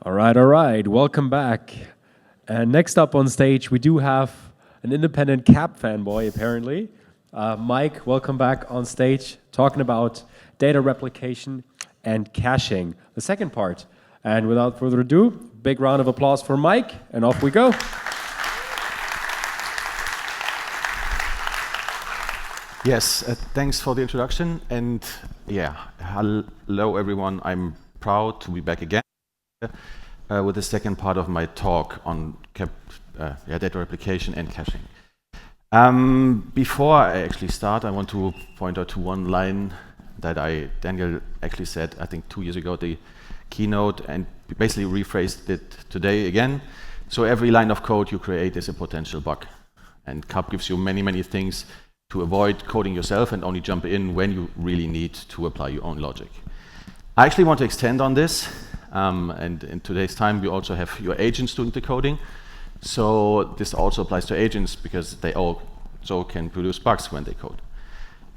All right. Welcome back. And next up on stage, we do have an independent CAP fanboy, apparently. Mike, welcome back on stage, talking about data replication and caching, the second part. And without further ado, big round of applause for Mike, and off we go. Yes, thanks for the introduction. And yeah, hello everyone. I'm proud to be back again with the second part of my talk on data replication and caching. Before I actually start, I want to point out to one line that Daniel actually said, I think 2 years ago, the keynote, and basically rephrased it today again. So every line of code you create is a potential bug. And CAP gives you many, many things to avoid coding yourself and only jump in when you really need to apply your own logic. I actually want to extend on this, and in today's time you also have your agents doing the coding. So this also applies to agents because they also can produce bugs when they code.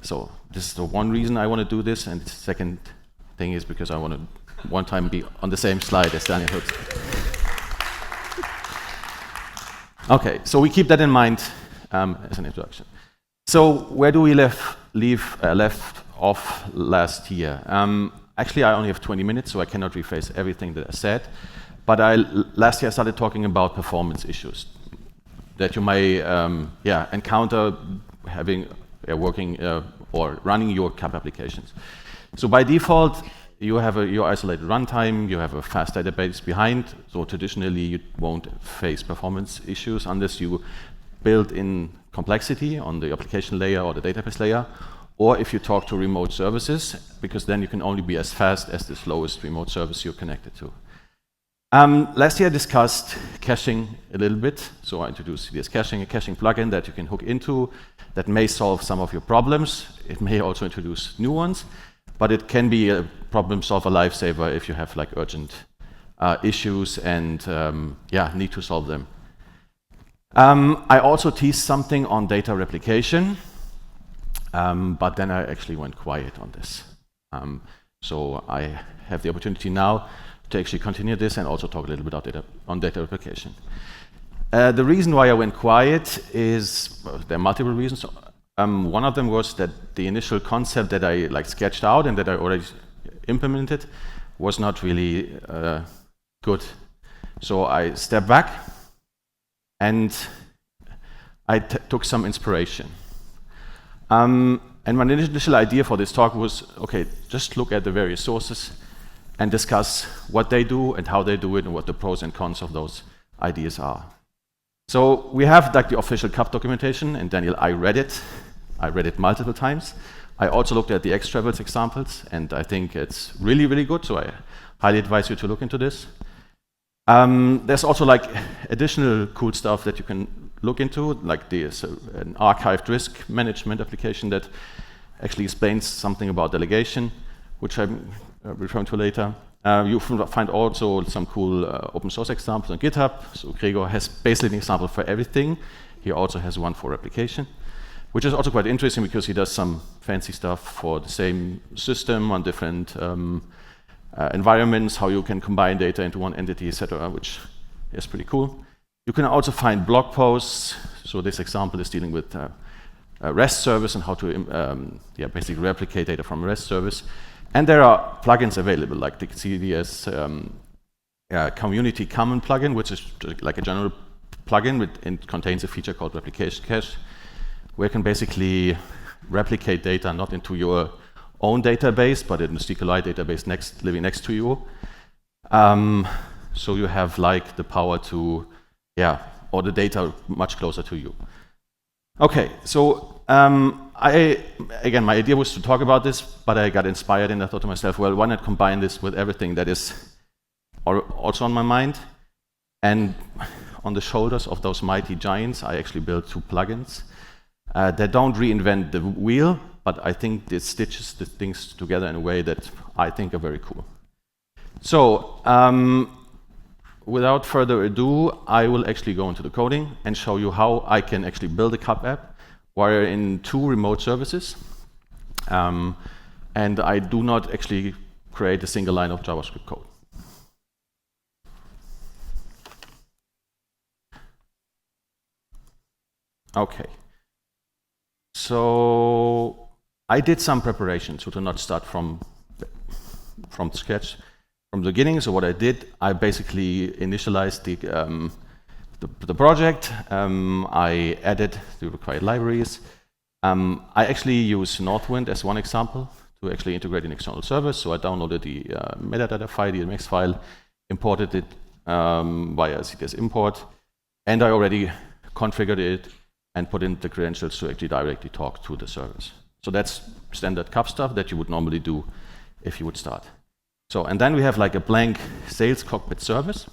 So this is the one reason I want to do this, and the second thing is because I want to one time be on the same slide as Daniel Hooks. Okay, so we keep that in mind as an introduction. So where do we left off last year? Actually, I only have 20 minutes, so I cannot rephrase everything that I said. But last year I started talking about performance issues that you may encounter working or running your CAP applications. So by default, you have your isolated runtime, you have a fast database behind. So traditionally, you won't face performance issues unless you build in complexity on the application layer or the database layer, or if you talk to remote services, because then you can only be as fast as the slowest remote service you're connected to. Last year I discussed caching a little bit, so I introduced CDS caching, a caching plugin that you can hook into that may solve some of your problems. It may also introduce new ones, but it can be a problem solver lifesaver if you have like urgent issues and need to solve them. I also teased something on data replication, but then I actually went quiet on this. So I have the opportunity now to actually continue this and also talk a little bit about data replication. The reason why I went quiet is, there are multiple reasons. One of them was that the initial concept that I sketched out and that I already implemented was not really good. So I stepped back and I took some inspiration. And my initial idea for this talk was, okay, just look at the various sources and discuss what they do and how they do it and what the pros and cons of those ideas are. So we have like the official CAP documentation, and Daniel, I read it multiple times. I also looked at the X-Travels examples, and I think it's really, really good, so I highly advise you to look into this. There's also like additional cool stuff that you can look into, like there's an archived risk management application that actually explains something about delegation, which I'm referring to later. You find also some cool open source examples on GitHub. So Gregor has basically an example for everything. He also has one for replication, which is also quite interesting because he does some fancy stuff for the same system on different environments, how you can combine data into one entity, etc., which is pretty cool. You can also find blog posts. So this example is dealing with a REST service and how to basically replicate data from a REST service. And there are plugins available, like the CDS Community Common plugin, which is like a general plugin. It contains a feature called Replication Cache, where you can basically replicate data not into your own database, but in the SQLite database living next to you. So you have like the power to, or the data much closer to you. Okay, so again, my idea was to talk about this, but I got inspired and I thought to myself, well, why not combine this with everything that is also on my mind? And on the shoulders of those mighty giants, I actually built 2 plugins that don't reinvent the wheel, but I think it stitches the things together in a way that I think are very cool. So without further ado, I will actually go into the coding and show you how I can actually build a CAP app wire in 2 remote services. And I do not actually create a single line of JavaScript code. Okay. So I did some preparation, so to not start from scratch from the beginning. So what I did, I basically initialized the project. I added the required libraries. I actually use Northwind as one example to actually integrate an external service. So I downloaded the metadata file, the MX file, imported it via CTS import, and I already configured it and put in the credentials to actually directly talk to the service. So that's standard CAP stuff that you would normally do if you would start. So, and then we have like a blank sales cockpit service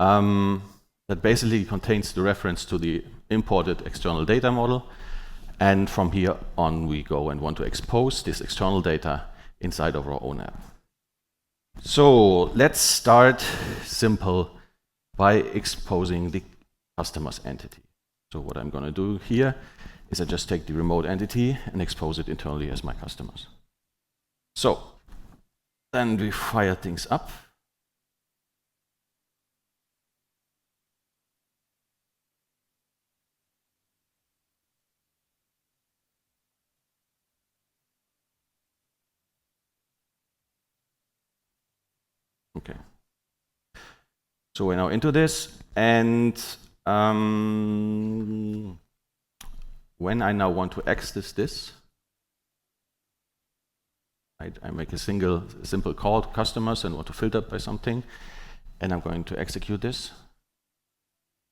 that basically contains the reference to the imported external data model. And from here on, we go and want to expose this external data inside of our own app. So let's start simple by exposing the customer's entity. So what I'm going to do here is I just take the remote entity and expose it internally as my customers. So then we fire things up. Okay. So we're now into this, and when I now want to access this, I make a simple call to customers and want to filter by something, and I'm going to execute this.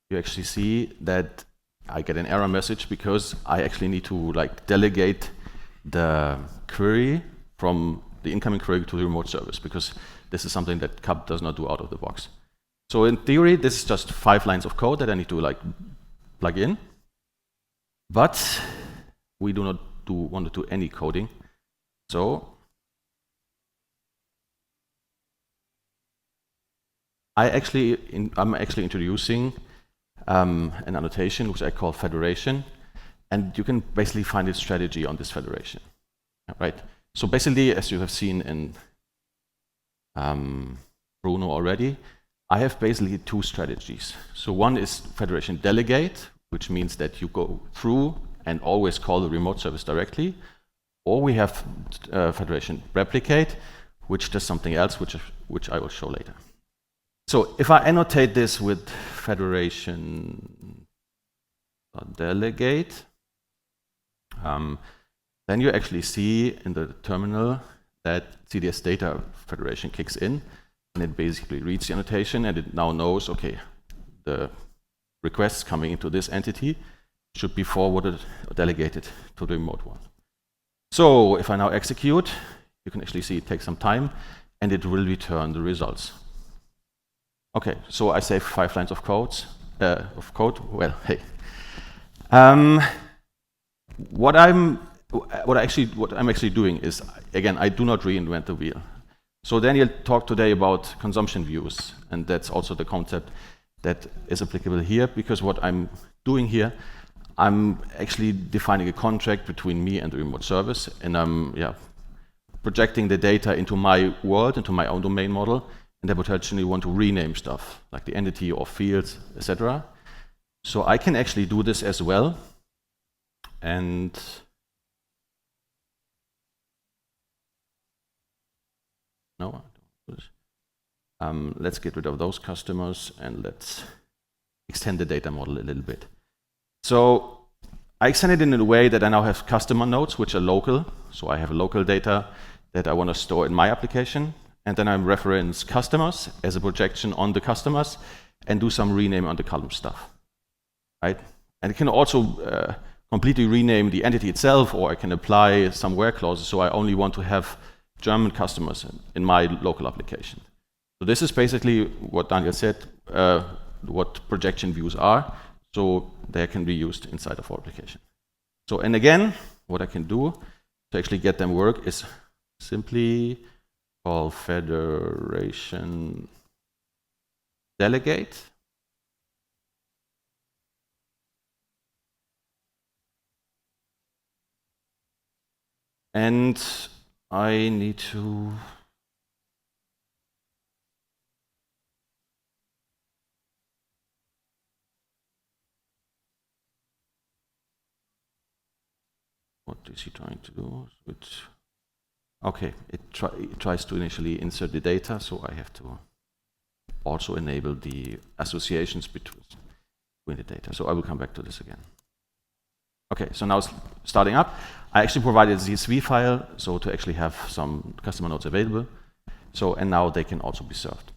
You actually see that I get an error message because I actually need to like delegate the query from the incoming query to the remote service, because this is something that CAP does not do out of the box. So in theory, this is just 5 lines of code that I need to like plug in, but we do not want to do any coding. So I'm actually introducing an annotation which I call federation, and you can basically find a strategy on this federation, right? So basically, as you have seen in Bruno already, I have basically 2 strategies. So one is federation delegate, which means that you go through and always call the remote service directly, or we have federation replicate, which does something else, which I will show later. So if I annotate this with federation delegate, then you actually see in the terminal that CDS data federation kicks in, and it basically reads the annotation, and it now knows, okay, the requests coming into this entity should be forwarded or delegated to the remote one. So if I now execute, you can actually see it takes some time, and it will return the results. Okay, so I saved 5 lines of code. Well, hey. What I'm actually doing is, again, I do not reinvent the wheel. So Daniel talked today about consumption views, and that's also the concept that is applicable here, because what I'm doing here, I'm actually defining a contract between me and the remote service, and I'm projecting the data into my world, into my own domain model, and I potentially want to rename stuff, like the entity or fields, etc. So I can actually do this as well. And no, let's get rid of those customers, and let's extend the data model a little bit. So I extend it in a way that I now have customer nodes, which are local. So I have local data that I want to store in my application. And then I reference customers as a projection on the customers and do some rename on the column stuff, right? And it can also completely rename the entity itself, or I can apply some where clauses, so I only want to have German customers in my local application. So this is basically what Daniel said, what projection views are, so they can be used inside of our application. So, and again, what I can do to actually get them work is simply call federation delegate. And I need to what is he trying to do? Okay, it tries to initially insert the data, so I have to also enable the associations between the data. So I will come back to this again. Okay, so now it's starting up. I actually provided a CSV file, so to actually have some customer nodes available. So, and now they can also be served.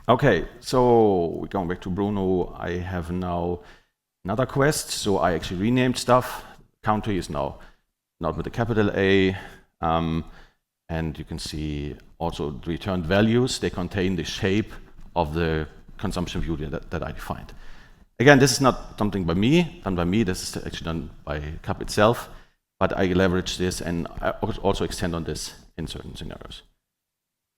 Okay, so we're going back to Bruno. I have now another quest. So I actually renamed stuff. Country is now not with a capital A. And you can see also the returned values. They contain the shape of the consumption view that I defined. Again, this is not something done by me. This is actually done by CAP itself. But I leverage this and I also extend on this in certain scenarios.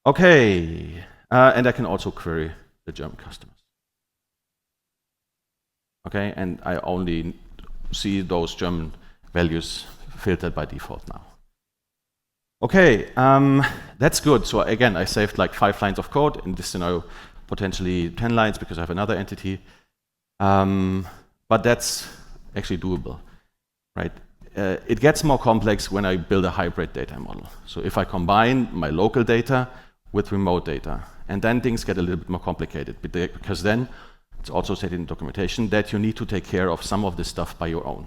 Okay, and I can also query the German customers. Okay, and I only see those German values filtered by default now. Okay, that's good. So again, I saved like 5 lines of code. In this scenario, potentially 10 lines because I have another entity. But that's actually doable, right? It gets more complex when I build a hybrid data model. So if I combine my local data with remote data, and then things get a little bit more complicated because then it's also stated in documentation that you need to take care of some of this stuff by your own.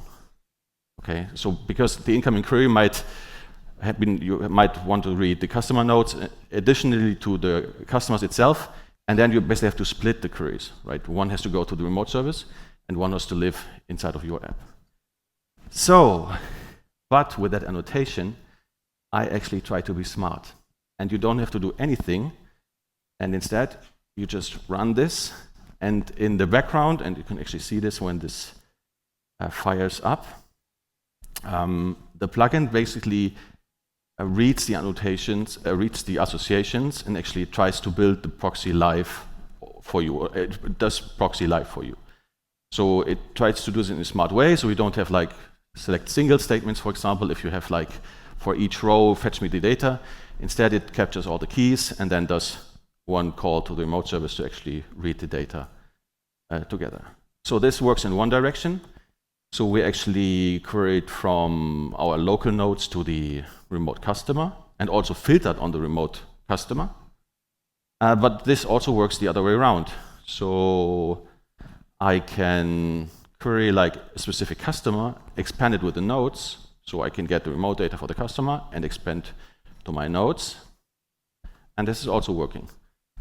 Okay, so because the incoming query might have been, you might want to read the customer nodes additionally to the customers itself, and then you basically have to split the queries, right? One has to go to the remote service, and one has to live inside of your app. So, but with that annotation, I actually try to be smart. And you don't have to do anything, and instead, you just run this, and in the background, and you can actually see this when this fires up, the plugin basically reads the annotations, reads the associations, and actually tries to build the proxy live for you. Or it does proxy live for you. So it tries to do this in a smart way, so we don't have like select single statements, for example, if you have like for each row, fetch me the data. Instead, it captures all the keys and then does one call to the remote service to actually read the data together. So this works in one direction. So we actually queried from our local nodes to the remote customer and also filtered on the remote customer. But this also works the other way around. So I can query like a specific customer, expand it with the nodes, so I can get the remote data for the customer and expand to my nodes. And this is also working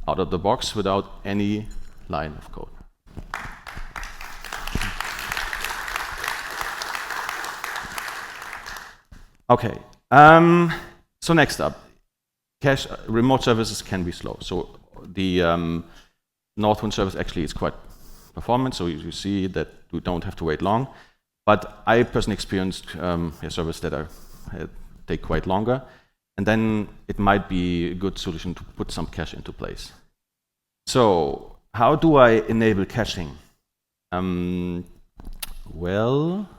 out of the box without any line of code. Okay, so next up, remote services can be slow. So the Northwind service actually is quite performant, so you see that you don't have to wait long. But I personally experienced a service that take quite longer, and then it might be a good solution to put some cache into place. So how do I enable caching? Well,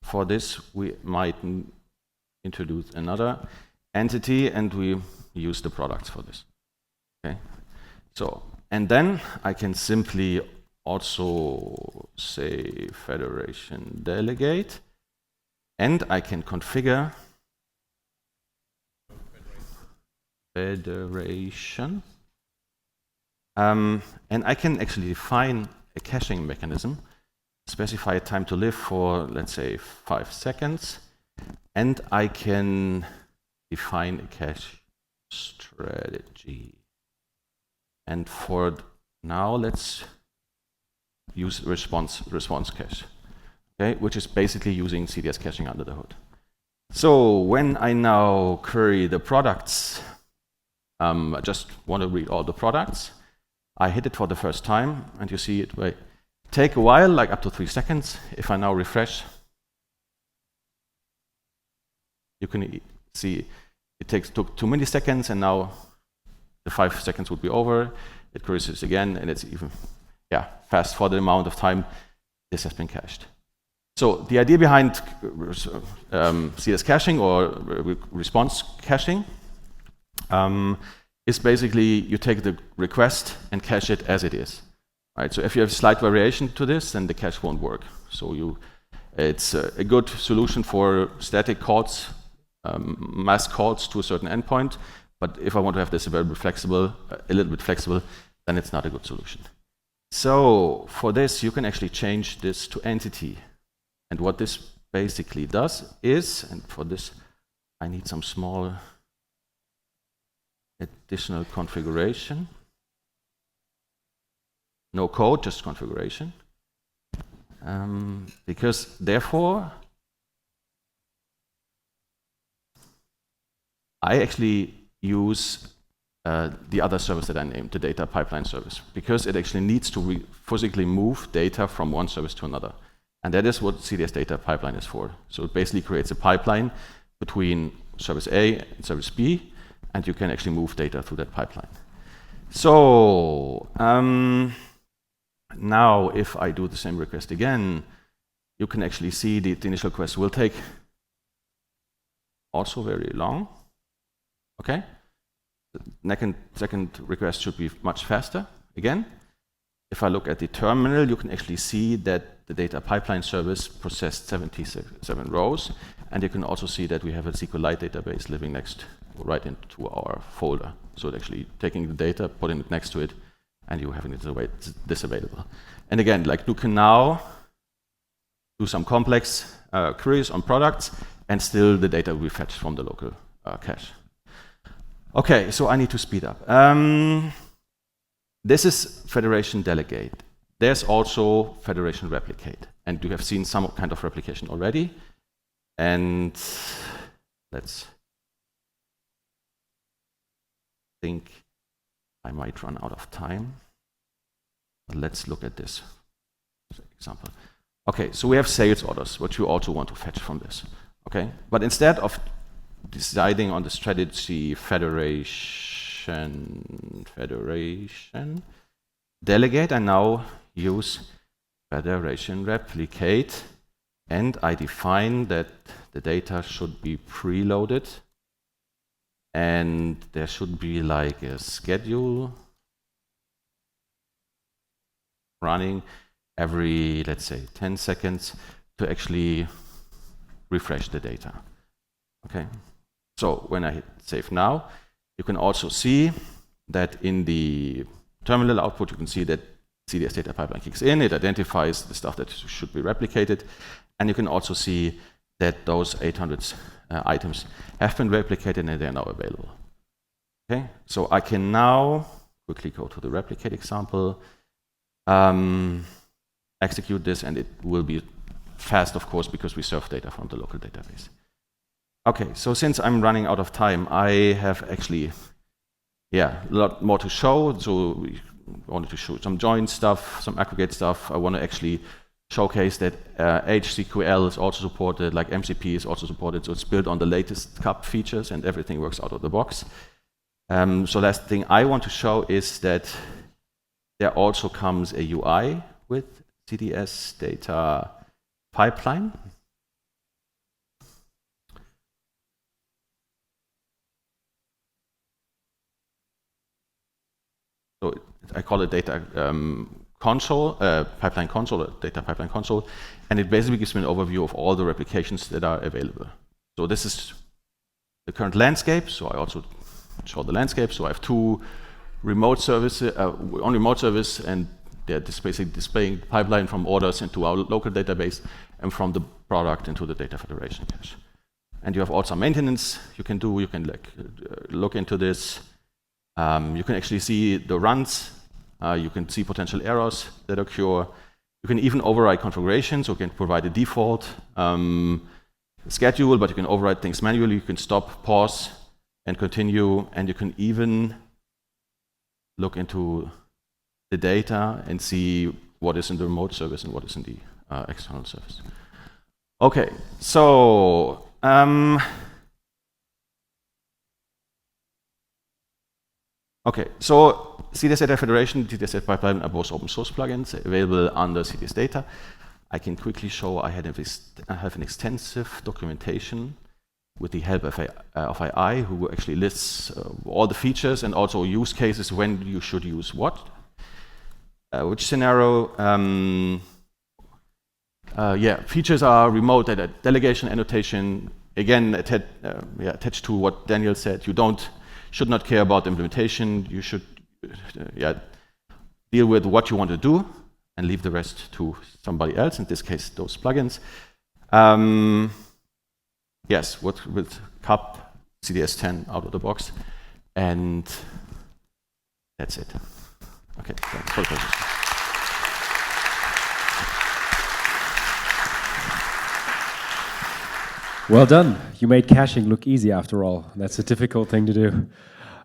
for this, we might introduce another entity, and we use the products for this. Okay, so and then I can simply also say federation delegate, and I can configure federation, and I can actually define a caching mechanism. Specify a time to live for, let's say, 5 seconds, and I can define a cache strategy. And for now, let's use response cache, okay, which is basically using CDS caching under the hood. So when I now query the products, I just want to read all the products. I hit it for the first time, and you see it will take a while, like up to 3 seconds. If I now refresh, you can see it took 2 milliseconds, and now the 5 seconds would be over. It queries this again, and it's even fast for the amount of time this has been cached. So the idea behind CS caching or response caching is basically you take the request and cache it as it is. right? So if you have slight variation to this, then the cache won't work. So it's a good solution for static calls, mass calls to a certain endpoint. But if I want to have this a little bit flexible, then it's not a good solution. So for this, you can actually change this to entity. And what this basically does is, and for this, I need some small additional configuration. No code, just configuration. Because therefore, I actually use the other service that I named, the data pipeline service, because it actually needs to physically move data from one service to another. And that is what CDS data pipeline is for. So it basically creates a pipeline between service A and service B, and you can actually move data through that pipeline. So now if I do the same request again, you can actually see the initial request will take also very long. Okay? The second request should be much faster. Again, if I look at the terminal, you can actually see that the data pipeline service processed 77 rows, and you can also see that we have a SQLite database living right into our folder. So it's actually taking the data, putting it next to it, and you having this available. And again, like you can now do some complex queries on products, and still the data will be fetched from the local cache. Okay, so I need to speed up. This is federation delegate. There's also federation replicate, and you have seen some kind of replication already. And let's think I might run out of time. But let's look at this example. Okay, so we have sales orders, which you also want to fetch from this. Okay, but instead of deciding on the strategy federation delegate, I now use federation replicate, and I define that the data should be preloaded, and there should be like a schedule running every, let's say, 10 seconds to actually refresh the data. Okay, so when I hit save now, you can also see that in the terminal output, you can see that CDS data pipeline kicks in, it identifies the stuff that should be replicated, and you can also see that those 800 items have been replicated and they are now available. Okay, so I can now quickly go to the replicate example, execute this, and it will be fast, of course, because we serve data from the local database. Okay, so since I'm running out of time, I have actually, a lot more to show. So we wanted to show some join stuff, some aggregate stuff. I want to actually showcase that HCQL is also supported, like MCP is also supported. So it's built on the latest CAP features, and everything works out of the box. So last thing I want to show is that there also comes a UI with CDS data pipeline. So I call it data console, pipeline console, data pipeline console, and it basically gives me an overview of all the replications that are available. So this is the current landscape. So I also show the landscape. So I have two remote services, on remote service, and they're basically displaying pipeline from orders into our local database and from the product into the data federation cache. And you have also maintenance you can do. You can look into this. You can actually see the runs. You can see potential errors that occur. You can even override configurations. So you can provide a default schedule, but you can override things manually. You can stop, pause, and continue. And you can even look into the data and see what is in the remote service and what is in the external service. Okay, so CDS Data Federation, CDS Data Pipeline are both open source plugins available under CDS Data. I can quickly show I have an extensive documentation with the help of AI, who actually lists all the features and also use cases when you should use what. Which scenario? Yeah, features are remote data, delegation annotation. Again, attached to what Daniel said, you should not care about implementation. You should deal with what you want to do and leave the rest to somebody else, in this case, those plugins. Yes, with CAP, CDS10 out of the box, and that's it. Okay, thanks for the presentation. Well done. You made caching look easy after all. That's a difficult thing to do.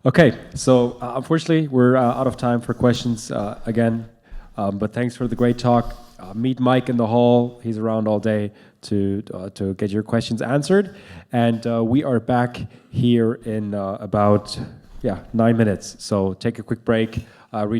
Okay, so unfortunately, we're out of time for questions again. But thanks for the great talk. Meet Mike in the hall. He's around all day to get your questions answered. And we are back here in about 9 minutes. So take a quick break.